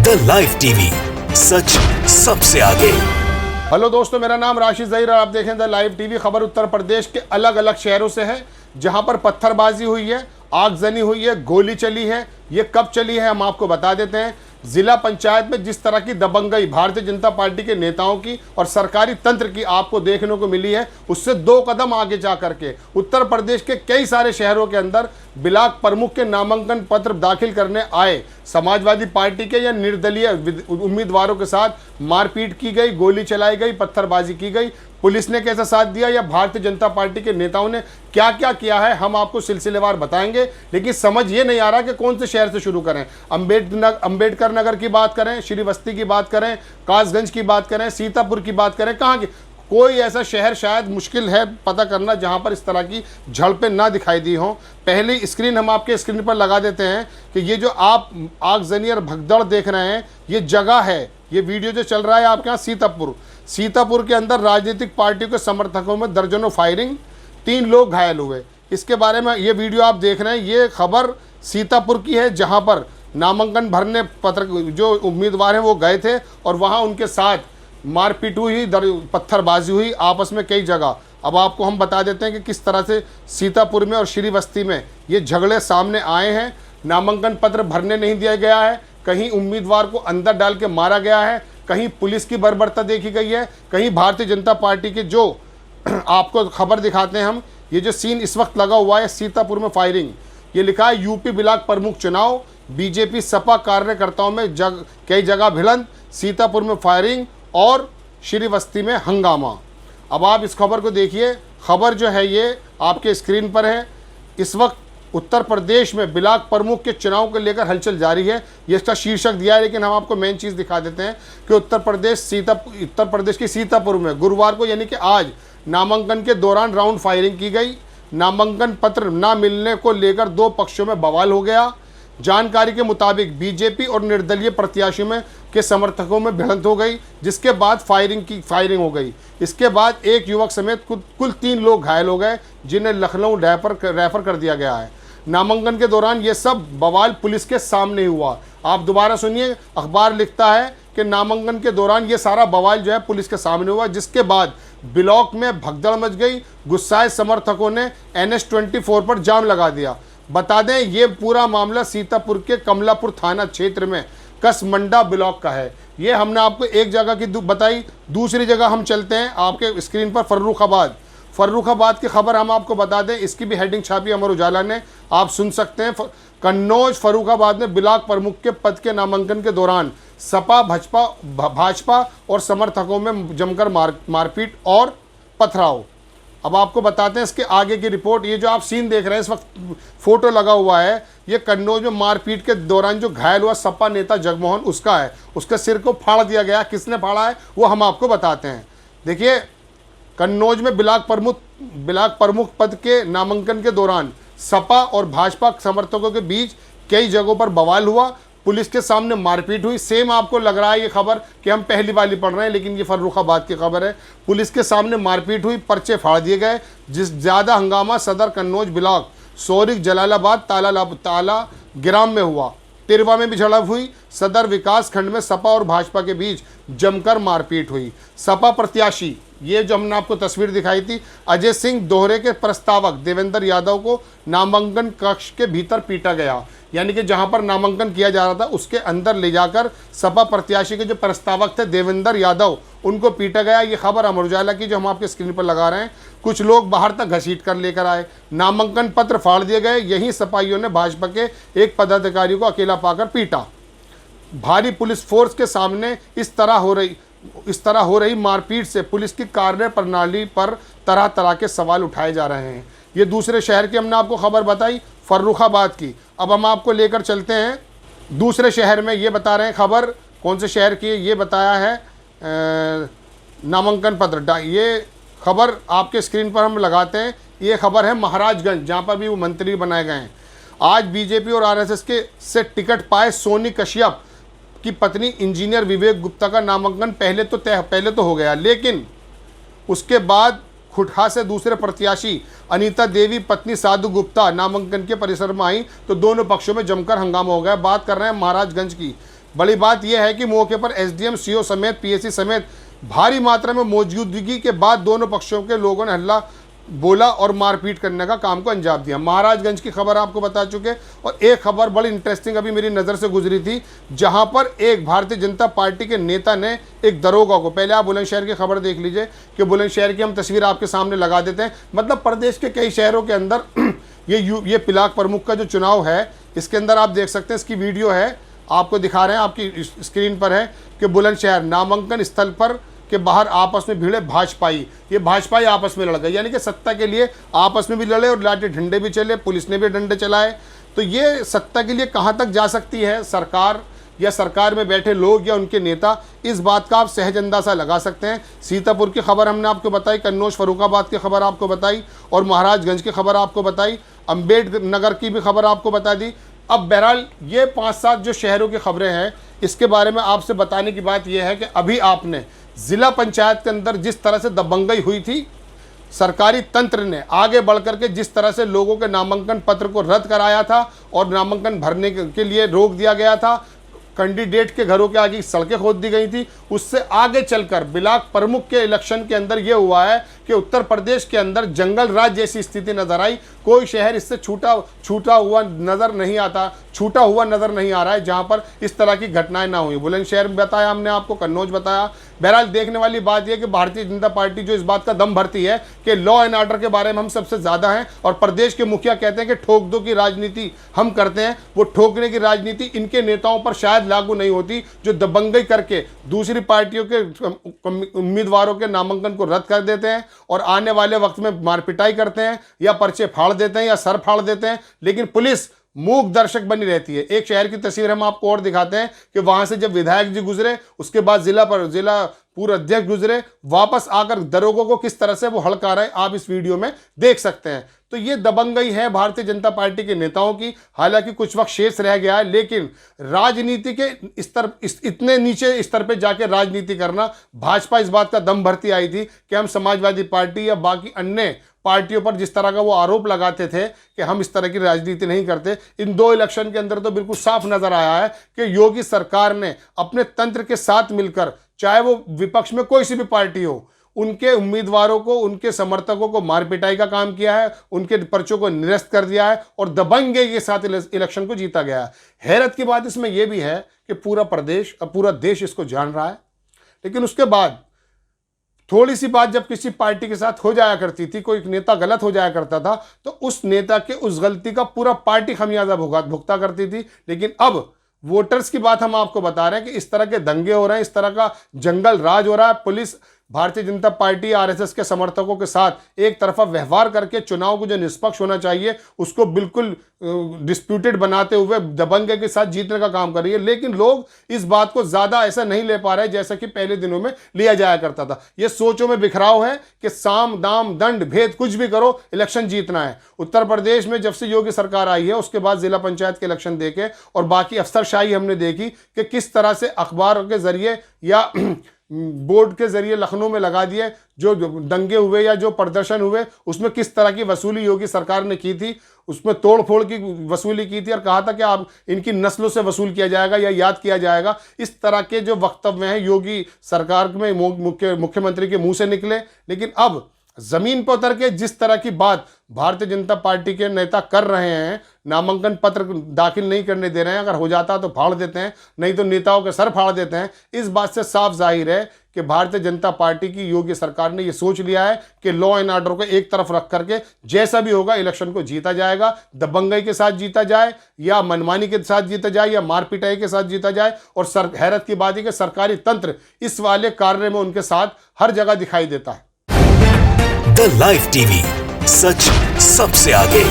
The live TV, सच सबसे आगे। Hello दोस्तों, मेरा नाम राशिद ज़हीर और आप देखें द लाइव टीवी। खबर उत्तर प्रदेश के अलग अलग शहरों से है जहां पर पत्थरबाजी हुई है, आगजनी हुई है, गोली चली है। ये कब चली है हम आपको बता देते हैं। जिला पंचायत में जिस तरह की दबंगई भारतीय जनता पार्टी के नेताओं की और सरकारी तंत्र की आपको देखने को मिली है, उससे 2 कदम आगे जा करके उत्तर प्रदेश के कई सारे शहरों के अंदर ब्लॉक प्रमुख के नामांकन पत्र दाखिल करने आए समाजवादी पार्टी के या निर्दलीय उम्मीदवारों के साथ मारपीट की गई, गोली चलाई गई, पत्थरबाजी की गई। पुलिस ने कैसा साथ दिया या भारतीय जनता पार्टी के नेताओं ने क्या क्या किया है, हम आपको सिलसिलेवार बताएंगे। लेकिन समझ ये नहीं आ रहा कि कौन से शहर से शुरू करें। अंबेडकर नगर की बात करें, श्रीवस्ती की बात करें, कासगंज की बात करें, सीतापुर की बात करें, कहाँ की कोई ऐसा शहर शायद मुश्किल है पता करना जहां पर इस तरह की झड़पें ना दिखाई दी हों। पहली स्क्रीन हम आपके स्क्रीन पर लगा देते हैं कि ये जो आप आगजनी और भगदड़ देख रहे हैं, ये जगह है, ये वीडियो जो चल रहा है आपके यहाँ सीतापुर के अंदर राजनीतिक पार्टियों के समर्थकों में दर्जनों फायरिंग, 3 लोग घायल हुए। इसके बारे में ये वीडियो आप देख रहे हैं, ये खबर सीतापुर की है जहाँ पर नामांकन भरने जो उम्मीदवार हैं वो गए थे और वहाँ उनके साथ मारपीट हुई, पत्थरबाजी हुई आपस में कई जगह। अब आपको हम बता देते हैं कि किस तरह से सीतापुर में और श्रीवस्ती में ये झगड़े सामने आए हैं। नामांकन पत्र भरने नहीं दिया गया है, कहीं उम्मीदवार को अंदर डाल के मारा गया है, कहीं पुलिस की बर्बरता देखी गई है, कहीं भारतीय जनता पार्टी के जो आपको खबर दिखाते हैं हम, ये जो सीन इस वक्त लगा हुआ है सीतापुर में फायरिंग, ये लिखा है यूपी ब्लॉक प्रमुख चुनाव, बीजेपी सपा कार्यकर्ताओं में कई जगह भिड़ंत, सीतापुर में फायरिंग और श्रीवस्ती में हंगामा। अब आप इस खबर को देखिए, खबर जो है ये आपके स्क्रीन पर है। इस वक्त उत्तर प्रदेश में ब्लॉक प्रमुख के चुनाव को लेकर हलचल जारी है, ये इसका शीर्षक दिया है। लेकिन हम आपको मेन चीज़ दिखा देते हैं कि उत्तर प्रदेश की सीतापुर में गुरुवार को यानी कि आज नामांकन के दौरान राउंड फायरिंग की गई। नामांकन पत्र न मिलने को लेकर 2 पक्षों में बवाल हो गया। जानकारी के मुताबिक बीजेपी और निर्दलीय प्रत्याशियों में के समर्थकों में भिड़ंत हो गई, जिसके बाद फायरिंग हो गई। इसके बाद एक युवक समेत कुल 3 लोग घायल हो गए, जिन्हें लखनऊ रेफर कर दिया गया है। नामांकन के दौरान ये सब बवाल पुलिस के सामने हुआ। आप दोबारा सुनिए, अखबार लिखता है कि नामांकन के दौरान ये सारा बवाल जो है पुलिस के सामने हुआ, जिसके बाद ब्लॉक में भगदड़ मच गई। गुस्साए समर्थकों ने NH-24 पर जाम लगा दिया। बता दें ये पूरा मामला सीतापुर के कमलापुर थाना क्षेत्र में कसमंडा ब्लॉक का है। ये हमने आपको एक जगह की बताई। दूसरी जगह हम चलते हैं आपके स्क्रीन पर, फर्रुखाबाद की खबर हम आपको बता दें, इसकी भी हेडिंग छापी अमर उजाला ने, आप सुन सकते हैं। कन्नौज फर्रुखाबाद में ब्लॉक प्रमुख के पद के नामांकन के दौरान सपा भाजपा और समर्थकों में जमकर मारपीट और पथराव। अब आपको बताते हैं इसके आगे की रिपोर्ट। ये जो आप सीन देख रहे हैं, इस वक्त फोटो लगा हुआ है, ये कन्नौज में मारपीट के दौरान जो घायल हुआ सपा नेता जगमोहन उसका है। उसके सिर को फाड़ दिया गया। किसने फाड़ा है वो हम आपको बताते हैं। देखिए, कन्नौज में ब्लॉक प्रमुख पद के नामांकन के दौरान सपा और भाजपा समर्थकों के बीच कई जगहों पर बवाल हुआ, पुलिस के सामने मारपीट हुई। सेम आपको लग रहा है ये खबर कि हम पहली वाली पढ़ रहे हैं, लेकिन ये फर्रुखाबाद की खबर है। पुलिस के सामने मारपीट हुई, पर्चे फाड़ दिए गए। जिस ज़्यादा हंगामा सदर कन्नौज ब्लॉक, सोरिक, जलालाबाद, ताला ग्राम में हुआ। तिरवा में भी झड़प हुई। सदर विकास खंड में सपा और भाजपा के बीच जमकर मारपीट हुई। सपा प्रत्याशी, ये जो हमने आपको तस्वीर दिखाई थी, अजय सिंह दोहरे के प्रस्तावक देवेंद्र यादव को नामांकन कक्ष के भीतर पीटा गया। यानी कि जहां पर नामांकन किया जा रहा था उसके अंदर ले जाकर सपा प्रत्याशी के जो प्रस्तावक थे देवेंद्र यादव, उनको पीटा गया। ये खबर अमर उजाला की जो हम आपके स्क्रीन पर लगा रहे हैं। कुछ लोग बाहर तक घसीट कर लेकर आए, नामांकन पत्र फाड़ दिए गए। यहीं सपाइयों ने भाजपा के एक पदाधिकारी को अकेला पाकर पीटा। भारी पुलिस फोर्स के सामने इस तरह हो रही मारपीट से पुलिस की कार्य प्रणाली पर तरह तरह के सवाल उठाए जा रहे हैं। ये दूसरे शहर की हमने आपको खबर बताई, फर्रुखाबाद की। अब हम आपको लेकर चलते हैं दूसरे शहर में। ये बता रहे हैं खबर कौन से शहर की है, ये बताया है नामांकन पत्र। ये खबर आपके स्क्रीन पर हम लगाते हैं। ये खबर है महाराजगंज, जहाँ पर भी वो मंत्री बनाए गए हैं। आज बीजेपी और RSS से टिकट पाए सोनी कश्यप की पत्नी इंजीनियर विवेक गुप्ता का नामांकन पहले तो हो गया, लेकिन उसके बाद खुटहा से दूसरे प्रत्याशी अनीता देवी पत्नी साधु गुप्ता नामांकन के परिसर में आई तो दोनों पक्षों में जमकर हंगामा हो गया। बात कर रहे हैं महाराजगंज की, बड़ी बात यह है कि मौके पर एसडीएम, सीओ समेत पीएससी समेत भारी मात्रा में मौजूदगी के बाद दोनों पक्षों के लोगों ने हल्ला बोला और मारपीट करने का काम को अंजाम दिया। महाराजगंज की खबर आपको बता चुके, और एक खबर बड़ी इंटरेस्टिंग अभी मेरी नज़र से गुजरी थी, जहां पर एक भारतीय जनता पार्टी के नेता ने एक दरोगा को, पहले आप बुलंदशहर की खबर देख लीजिए कि बुलंदशहर की हम तस्वीर आपके सामने लगा देते हैं। मतलब प्रदेश के कई शहरों के अंदर ये पिलाक प्रमुख का जो चुनाव है, इसके अंदर आप देख सकते हैं, इसकी वीडियो है, आपको दिखा रहे हैं, आपकी स्क्रीन पर है कि बुलंदशहर नामांकन स्थल पर के बाहर आपस में भिड़े भाजपाई, ये भाजपाई आपस में लड़ गए, यानी कि सत्ता के लिए आपस में भी लड़े और लाठी डंडे भी चले, पुलिस ने भी डंडे चलाए। तो ये सत्ता के लिए कहाँ तक जा सकती है सरकार, या सरकार में बैठे लोग या उनके नेता, इस बात का आप सहज अंदाजा लगा सकते हैं। सीतापुर की खबर हमने आपको बताई, कन्नौज फर्रुखाबाद की खबर आपको बताई, और महाराजगंज की खबर आपको बताई, अम्बेडकर की भी खबर आपको बता दी। अब बहरहाल ये 5-7 जो शहरों की खबरें हैं, इसके बारे में आपसे बताने की बात यह है कि अभी आपने ज़िला पंचायत के अंदर जिस तरह से दबंगई हुई थी, सरकारी तंत्र ने आगे बढ़कर के जिस तरह से लोगों के नामांकन पत्र को रद्द कराया था और नामांकन भरने के लिए रोक दिया गया था, कैंडिडेट के घरों के आगे सड़कें खोद दी गई थी, उससे आगे चलकर ब्लॉक प्रमुख के इलेक्शन के अंदर यह हुआ है कि उत्तर प्रदेश के अंदर जंगल राज जैसी स्थिति नजर आई। कोई शहर इससे छूटा हुआ नजर नहीं आ रहा है जहां पर इस तरह की घटनाएं ना हुई। बुलंदशहर बताया हमने आपको, कन्नौज बताया। बहरहाल देखने वाली बात यह कि भारतीय जनता पार्टी जो इस बात का दम भरती है कि लॉ एंड ऑर्डर के बारे में हम सबसे ज्यादा हैं, और प्रदेश के मुखिया कहते हैं कि ठोक दो की राजनीति हम करते हैं, वो ठोकने की राजनीति इनके नेताओं पर शायद लागू नहीं होती, जो दबंगई करके दूसरी पार्टियों के उम्मीदवारों के नामांकन को रद्द कर देते हैं और आने वाले वक्त में मारपिटाई करते हैं, या पर्चे फाड़ देते हैं, या सर फाड़ देते हैं, लेकिन पुलिस मूक दर्शक बनी रहती है। एक शहर की तस्वीर हम आपको और दिखाते हैं कि वहां से जब विधायक जी गुजरे, उसके बाद जिला पूर्व अध्यक्ष गुजरे, वापस आकर दरोगों को किस तरह से वो हड़का रहे, आप इस वीडियो में देख सकते हैं। तो ये दबंगई है भारतीय जनता पार्टी के नेताओं की। हालांकि कुछ वक्त शेष रह गया है, लेकिन राजनीति के स्तर, इतने नीचे स्तर पे जाके राजनीति करना, भाजपा इस बात का दम भरती आई थी कि हम समाजवादी पार्टी या बाकी अन्य पार्टियों पर जिस तरह का वो आरोप लगाते थे कि हम इस तरह की राजनीति नहीं करते, इन 2 इलेक्शन के अंदर तो बिल्कुल साफ नजर आया है कि योगी सरकार ने अपने तंत्र के साथ मिलकर, चाहे वो विपक्ष में कोई सी भी पार्टी हो, उनके उम्मीदवारों को, उनके समर्थकों को मार पिटाई का काम किया है, उनके पर्चों को निरस्त कर दिया है और दबंगई के साथ इलेक्शन को जीता गया है। हैरत की बात इसमें यह भी है कि पूरा प्रदेश, अब पूरा देश इसको जान रहा है, लेकिन उसके बाद थोड़ी सी बात जब किसी पार्टी के साथ हो जाया करती थी, कोई नेता गलत हो जाया करता था, तो उस नेता के उस गलती का पूरा पार्टी खमियाजा भुगता करती थी। लेकिन अब वोटर्स की बात हम आपको बता रहे हैं कि इस तरह के दंगे हो रहे हैं, इस तरह का जंगल राज हो रहा है। Police Bharatiya Janata party, RSS के समर्थकों के साथ एक तरफा व्यवहार करके चुनाव को जो निष्पक्ष होना चाहिए उसको बिल्कुल डिस्प्यूटेड बनाते हुए दबंगे के साथ जीतने का काम कर रही है। लेकिन लोग इस बात को ज़्यादा ऐसा नहीं ले पा रहे जैसा कि पहले दिनों में लिया जाया करता था। ये सोचों में बिखराव है कि साम दाम दंड भेद कुछ भी करो, इलेक्शन जीतना है। उत्तर प्रदेश में जब से योगी सरकार आई है उसके बाद जिला पंचायत के इलेक्शन देखे और बाकी अफसरशाही हमने देखी कि किस तरह से अखबार के जरिए या बोर्ड के जरिए लखनऊ में लगा दिए, जो दंगे हुए या जो प्रदर्शन हुए उसमें किस तरह की वसूली योगी सरकार ने की थी, उसमें तोड़ फोड़ की वसूली की थी और कहा था कि आप इनकी नस्लों से वसूल किया जाएगा या याद किया जाएगा। इस तरह के जो वक्तव्य हैं योगी सरकार में मुख्यमंत्री के मुंह से निकले। लेकिन अब जमीन पर उतर के जिस तरह की बात भारतीय जनता पार्टी के नेता कर रहे हैं, नामांकन पत्र दाखिल नहीं करने दे रहे हैं, अगर हो जाता तो फाड़ देते हैं, नहीं तो नेताओं के सर फाड़ देते हैं, इस बात से साफ जाहिर है कि भारतीय जनता पार्टी की योगी सरकार ने यह सोच लिया है कि लॉ एंड ऑर्डर को एक तरफ रख करके जैसा भी होगा इलेक्शन को जीता जाएगा। दबंगई के साथ जीता जाए या मनमानी के साथ जीता जाए या मारपिटाई के साथ जीता जाए। और हैरत की बात है कि सरकारी तंत्र इस वाले कार्य में उनके साथ हर जगह दिखाई देता है। द लाइव टीवी, सच सबसे आगे।